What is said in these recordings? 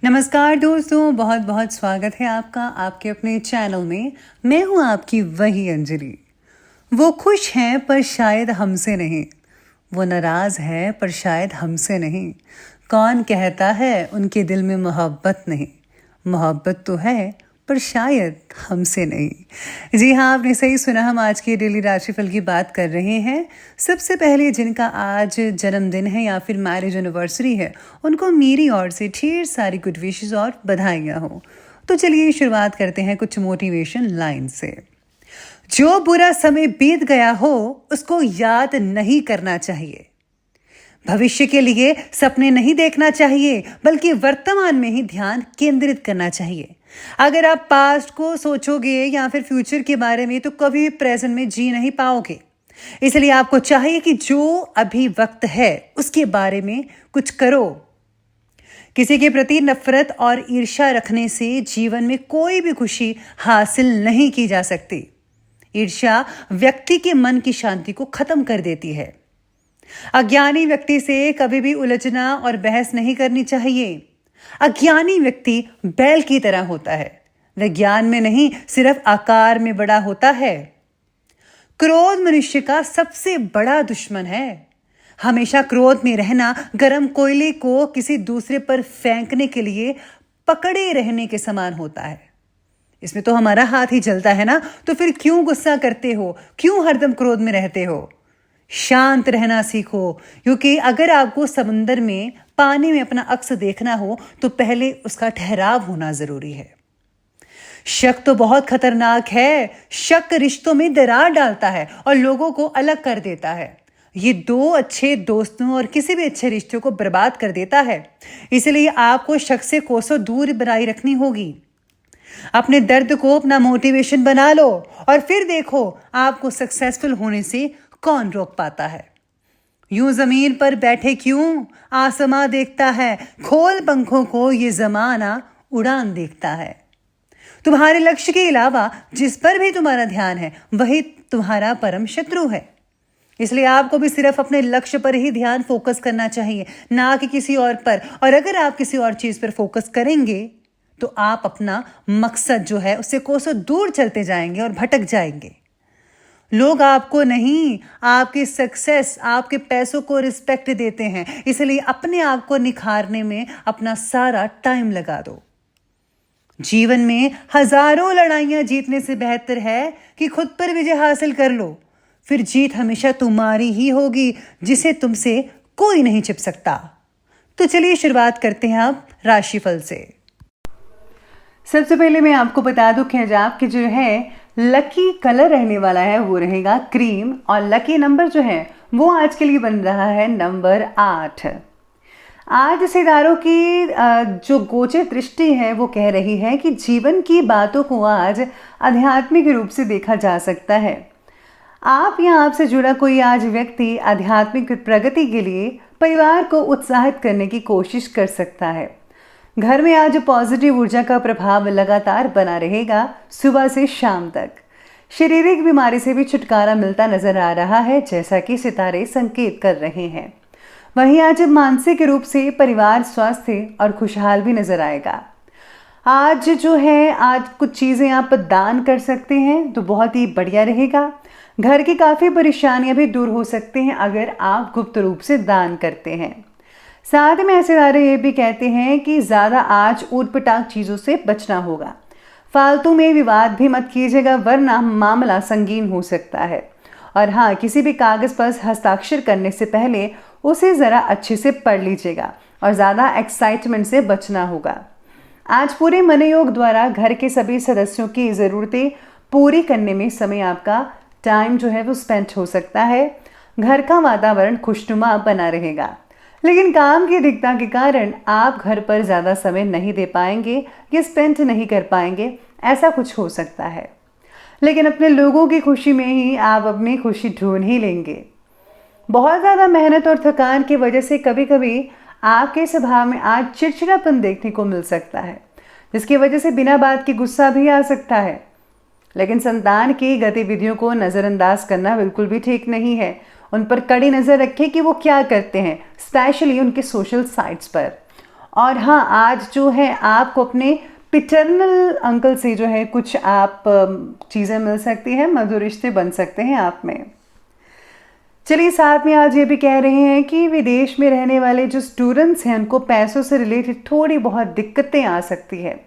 नमस्कार दोस्तों, बहुत बहुत स्वागत है आपका आपके अपने चैनल में। मैं हूं आपकी वही अंजलि। वो खुश हैं पर शायद हमसे नहीं, वो नाराज़ है पर शायद हमसे नहीं। कौन कहता है उनके दिल में मोहब्बत नहीं, मोहब्बत तो है पर शायद हमसे नहीं। जी हाँ, आपने सही सुना। हम आज के डेली राशिफल की बात कर रहे हैं। सबसे पहले जिनका आज जन्मदिन है या फिर मैरिज एनिवर्सरी है, उनको मेरी ओर से ढेर सारी गुड विशेस और बधाइयाँ हो। तो चलिए शुरुआत करते हैं कुछ मोटिवेशन लाइन से। जो बुरा समय बीत गया हो उसको याद नहीं करना चाहिए। भविष्य के लिए सपने नहीं देखना चाहिए, बल्कि वर्तमान में ही ध्यान केंद्रित करना चाहिए। अगर आप पास्ट को सोचोगे या फिर फ्यूचर के बारे में, तो कभी प्रेजेंट में जी नहीं पाओगे। इसलिए आपको चाहिए कि जो अभी वक्त है उसके बारे में कुछ करो। किसी के प्रति नफरत और ईर्ष्या रखने से जीवन में कोई भी खुशी हासिल नहीं की जा सकती। ईर्ष्या व्यक्ति के मन की शांति को खत्म कर देती है। अज्ञानी व्यक्ति से कभी भी उलझना और बहस नहीं करनी चाहिए। अज्ञानी व्यक्ति बैल की तरह होता है, वह ज्ञान में नहीं सिर्फ आकार में बड़ा होता है। क्रोध मनुष्य का सबसे बड़ा दुश्मन है। हमेशा क्रोध में रहना गर्म कोयले को किसी दूसरे पर फेंकने के लिए पकड़े रहने के समान होता है। इसमें तो हमारा हाथ ही जलता है ना, तो फिर क्यों गुस्सा करते हो, क्यों हरदम क्रोध में रहते हो। शांत रहना सीखो, क्योंकि अगर आपको समुंदर में पानी में अपना अक्स देखना हो तो पहले उसका ठहराव होना जरूरी है। शक तो बहुत खतरनाक है। शक रिश्तों में दरार डालता है और लोगों को अलग कर देता है। ये दो अच्छे दोस्तों और किसी भी अच्छे रिश्ते को बर्बाद कर देता है। इसलिए आपको शक से कोसों दूर बनाए रखनी होगी। अपने दर्द को अपना मोटिवेशन बना लो और फिर देखो आपको सक्सेसफुल होने से कौन रोक पाता है। यूं जमीन पर बैठे क्यों, आसमां देखता है। खोल पंखों को, ये जमाना उड़ान देखता है। तुम्हारे लक्ष्य के अलावा जिस पर भी तुम्हारा ध्यान है वही तुम्हारा परम शत्रु है। इसलिए आपको भी सिर्फ अपने लक्ष्य पर ही ध्यान फोकस करना चाहिए, ना कि किसी और पर। और अगर आप किसी और चीज पर फोकस करेंगे तो आप अपना मकसद जो है उससे कोसों दूर चलते जाएंगे और भटक जाएंगे। लोग आपको नहीं, आपकी सक्सेस, आपके पैसों को रिस्पेक्ट देते हैं। इसलिए अपने आप को निखारने में अपना सारा टाइम लगा दो। जीवन में हजारों लड़ाइयां जीतने से बेहतर है कि खुद पर विजय हासिल कर लो। फिर जीत हमेशा तुम्हारी ही होगी, जिसे तुमसे कोई नहीं छिप सकता। तो चलिए शुरुआत करते हैं अब राशिफल से। सबसे पहले मैं आपको बता दूं कि आपके जो है लकी कलर रहने वाला है वो रहेगा क्रीम, और लकी नंबर जो है वो आज के लिए बन रहा है नंबर 8। आज सितारों की जो गोचर दृष्टि है वो कह रही है कि जीवन की बातों को आज आध्यात्मिक रूप से देखा जा सकता है। आप या आपसे जुड़ा कोई आज व्यक्ति आध्यात्मिक प्रगति के लिए परिवार को उत्साहित करने की कोशिश कर सकता है। घर में आज पॉजिटिव ऊर्जा का प्रभाव लगातार बना रहेगा सुबह से शाम तक। शारीरिक बीमारी से भी छुटकारा मिलता नजर आ रहा है, जैसा कि सितारे संकेत कर रहे हैं। वहीं आज मानसिक रूप से परिवार स्वास्थ्य और खुशहाल भी नजर आएगा। आज जो है आज कुछ चीजें आप दान कर सकते हैं तो बहुत ही बढ़िया रहेगा। घर की काफी परेशानियां भी दूर हो सकते हैं अगर आप गुप्त रूप से दान करते हैं। साथ में ऐसे तारे ये भी कहते हैं कि ज़्यादा आज ऊटपटांग चीज़ों से बचना होगा। फालतू में विवाद भी मत कीजिएगा, वरना मामला संगीन हो सकता है। और हाँ, किसी भी कागज़ पर हस्ताक्षर करने से पहले उसे ज़रा अच्छे से पढ़ लीजिएगा और ज़्यादा एक्साइटमेंट से बचना होगा। आज पूरे मनोयोग द्वारा घर के सभी सदस्यों की ज़रूरतें पूरी करने में समय आपका टाइम जो है वो स्पेंड हो सकता है। घर का वातावरण खुशनुमा बना रहेगा, लेकिन काम की अधिकता के कारण आप घर पर ज़्यादा समय नहीं दे पाएंगे या स्पेंड नहीं कर पाएंगे, ऐसा कुछ हो सकता है। लेकिन अपने लोगों की खुशी में ही आप अपनी खुशी ढूंढ ही लेंगे। बहुत ज़्यादा मेहनत और थकान की वजह से कभी कभी आपके स्वभाव में आज चिड़चिड़ापन देखने को मिल सकता है, जिसकी वजह से बिना बात के गुस्सा भी आ सकता है। लेकिन संतान की गतिविधियों को नज़रअंदाज करना बिल्कुल भी ठीक नहीं है। उन पर कड़ी नज़र रखें कि वो क्या करते हैं, स्पेशली उनके सोशल साइट्स पर। और हाँ, आज जो है आपको अपने पिटर्नल अंकल से जो है कुछ आप चीज़ें मिल सकती हैं, मधुर रिश्ते बन सकते हैं आप में। चलिए, साथ में आज ये भी कह रहे हैं कि विदेश में रहने वाले जो स्टूडेंट्स हैं उनको पैसों से रिलेटेड थोड़ी बहुत दिक्कतें आ सकती है।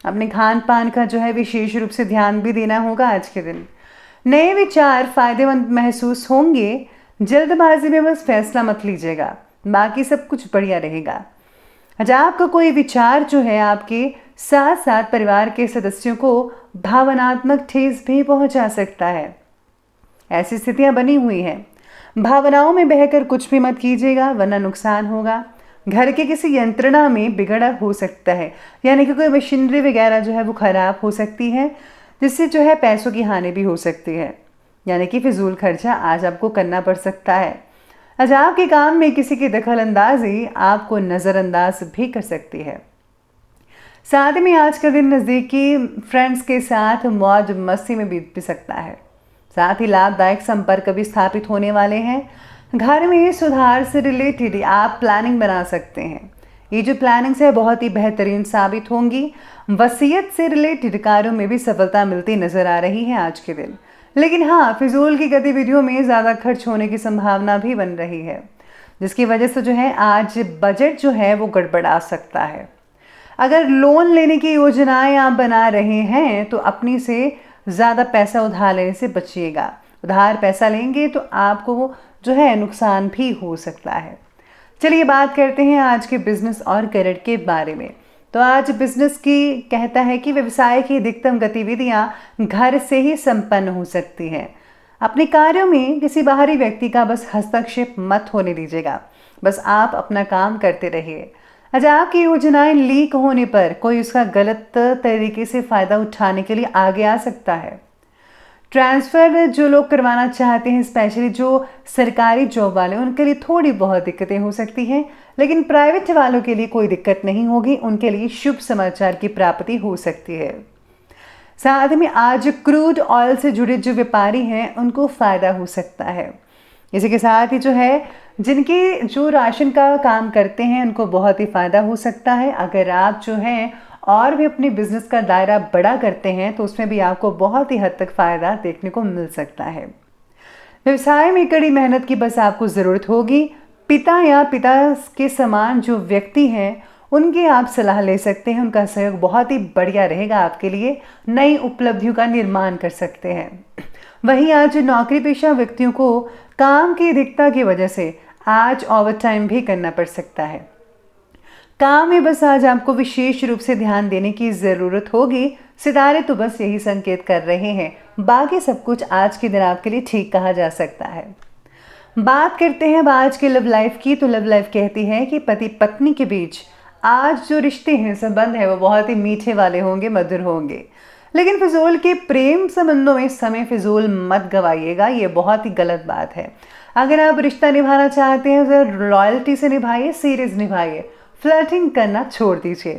अपने खान पान का जो है विशेष रूप से ध्यान भी देना होगा आज के दिन। नए विचार फायदेमंद महसूस होंगे। जल्दबाजी में बस फैसला मत लीजिएगा, बाकी सब कुछ बढ़िया रहेगा। आज आपका कोई विचार जो है आपके साथ साथ परिवार के सदस्यों को भावनात्मक ठेस भी पहुंचा सकता है। ऐसी स्थितियां बनी हुई हैं। भावनाओं में बहकर कुछ भी मत कीजिएगा, वरना नुकसान होगा। घर के किसी यंत्रणा में बिगड़ हो सकता है, यानी कि कोई मशीनरी वगैरह जो है वो खराब हो सकती है, जिससे जो है पैसों की हानि भी हो सकती है, यानी कि फिजूल खर्चा आज आपको करना पड़ सकता है। आज आपके काम में किसी की दखल अंदाजी आपको नज़रअंदाज भी कर सकती है। साथ में आज का दिन नज़दीकी फ्रेंड्स के साथ मौज मस्ती में बीत भी सकता है। साथ ही लाभदायक संपर्क भी स्थापित होने वाले हैं। घर में सुधार से रिलेटेड आप प्लानिंग बना सकते हैं। ये जो प्लानिंग्स है बहुत ही बेहतरीन साबित होंगी। वसीयत से रिलेटेड कार्यों में भी सफलता मिलती नजर आ रही है आज के दिन। लेकिन हाँ, फिजूल की गतिविधियों में ज़्यादा खर्च होने की संभावना भी बन रही है, जिसकी वजह से जो है आज बजट जो है वो गड़बड़ा सकता है। अगर लोन लेने की योजनाएं आप बना रहे हैं तो अपनी से ज़्यादा पैसा उधार लेने से बचिएगा। उधार पैसा लेंगे तो आपको जो है नुकसान भी हो सकता है। चलिए बात करते हैं आज के बिजनेस और करियर के बारे में। तो आज बिजनेस की कहता है कि व्यवसाय की अधिकतम गतिविधियां घर से ही संपन्न हो सकती हैं। अपने कार्यों में किसी बाहरी व्यक्ति का बस हस्तक्षेप मत होने दीजिएगा, बस आप अपना काम करते रहिए। आज आपकी योजनाएं लीक होने पर कोई उसका गलत तरीके से फ़ायदा उठाने के लिए आगे आ सकता है। ट्रांसफ़र जो लोग करवाना चाहते हैं, स्पेशली जो सरकारी जॉब वाले, उनके लिए थोड़ी बहुत दिक्कतें हो सकती हैं, लेकिन प्राइवेट वालों के लिए कोई दिक्कत नहीं होगी। उनके लिए शुभ समाचार की प्राप्ति हो सकती है। साथ में आज क्रूड ऑयल से जुड़े जो व्यापारी हैं उनको फ़ायदा हो सकता है। इसी के साथ ही जो है जिनके जो राशन का काम करते हैं उनको बहुत ही फ़ायदा हो सकता है। अगर आप जो है और भी अपने बिजनेस का दायरा बड़ा करते हैं तो उसमें भी आपको बहुत ही हद तक फ़ायदा देखने को मिल सकता है। व्यवसाय में कड़ी मेहनत की बस आपको ज़रूरत होगी। पिता या पिता के समान जो व्यक्ति हैं उनकी आप सलाह ले सकते हैं, उनका सहयोग बहुत ही बढ़िया रहेगा आपके लिए। नई उपलब्धियों का निर्माण कर सकते हैं। वहीं आज नौकरी पेशा व्यक्तियों को काम की अधिकता की वजह से आज ओवरटाइम भी करना पड़ सकता है। काम में बस आज आपको विशेष रूप से ध्यान देने की ज़रूरत होगी। सितारे तो बस यही संकेत कर रहे हैं, बाकी सब कुछ आज के दिन आपके लिए ठीक कहा जा सकता है। बात करते हैं अब आज के लव लाइफ की। तो लव लाइफ कहती है कि पति पत्नी के बीच आज जो रिश्ते हैं, संबंध है, वो बहुत ही मीठे वाले होंगे, मधुर होंगे। लेकिन फिजूल के प्रेम संबंधों में समय फिजूल मत गवाइएगा, ये बहुत ही गलत बात है। अगर आप रिश्ता निभाना चाहते हैं तो लॉयल्टी से निभाइए, सीरियस निभाइए, फ्लर्टिंग करना छोड़ दीजिए।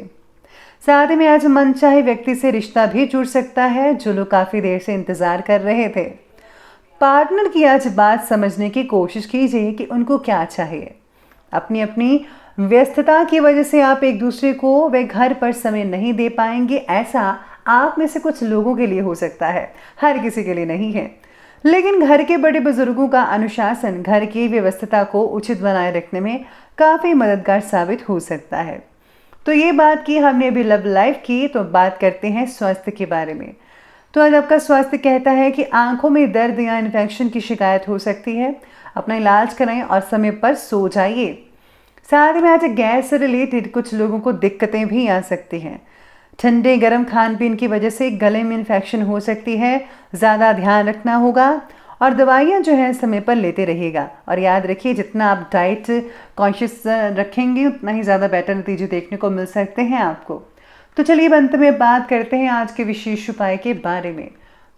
साथ में आज मनचाहे व्यक्ति से रिश्ता भी जुड़ सकता है जो लोग काफ़ी देर से इंतज़ार कर रहे थे। पार्टनर की आज बात समझने की कोशिश कीजिए कि उनको क्या चाहिए। अपनी अपनी व्यस्तता की वजह से आप एक दूसरे को वे घर पर समय नहीं दे पाएंगे। ऐसा आप में से कुछ लोगों के लिए हो सकता है, हर किसी के लिए नहीं है। लेकिन घर के बड़े बुजुर्गों का अनुशासन घर की व्यवस्था को उचित बनाए रखने में काफ़ी मददगार साबित हो सकता है। तो ये बात की हमने अभी लव लाइफ की, तो बात करते हैं स्वास्थ्य के बारे में। तो आज आपका स्वास्थ्य कहता है कि आंखों में दर्द या इन्फेक्शन की शिकायत हो सकती है। अपना इलाज कराएं और समय पर सो जाइए। साथ में आज गैस से रिलेटेड कुछ लोगों को दिक्कतें भी आ सकती हैं। ठंडे गर्म खान पीन की वजह से गले में इन्फेक्शन हो सकती है, ज़्यादा ध्यान रखना होगा और दवाइयाँ जो है समय पर लेते रहिएगा। और याद रखिए, जितना आप डाइट कॉन्शियस रखेंगे उतना ही ज़्यादा बेटर नतीजे देखने को मिल सकते हैं आपको। तो चलिए अंत में बात करते हैं आज के विशेष उपाय के बारे में।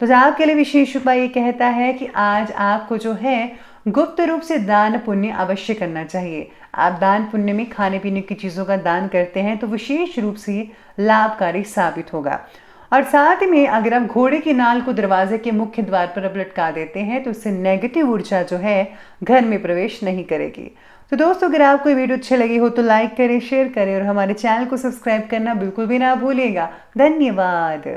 तो आपके लिए विशेष उपाय ये कहता है कि आज आपको जो है गुप्त रूप से दान पुण्य अवश्य करना चाहिए। आप दान पुण्य में खाने पीने की चीज़ों का दान करते हैं तो विशेष रूप से लाभकारी साबित होगा। और साथ में अगर आप घोड़े की नाल को दरवाजे के मुख्य द्वार पर अब लटका देते हैं तो इससे नेगेटिव ऊर्जा जो है घर में प्रवेश नहीं करेगी। तो दोस्तों, अगर आपको ये वीडियो अच्छी लगी हो तो लाइक करें, शेयर करें और हमारे चैनल को सब्सक्राइब करना बिल्कुल भी ना भूलिएगा। धन्यवाद।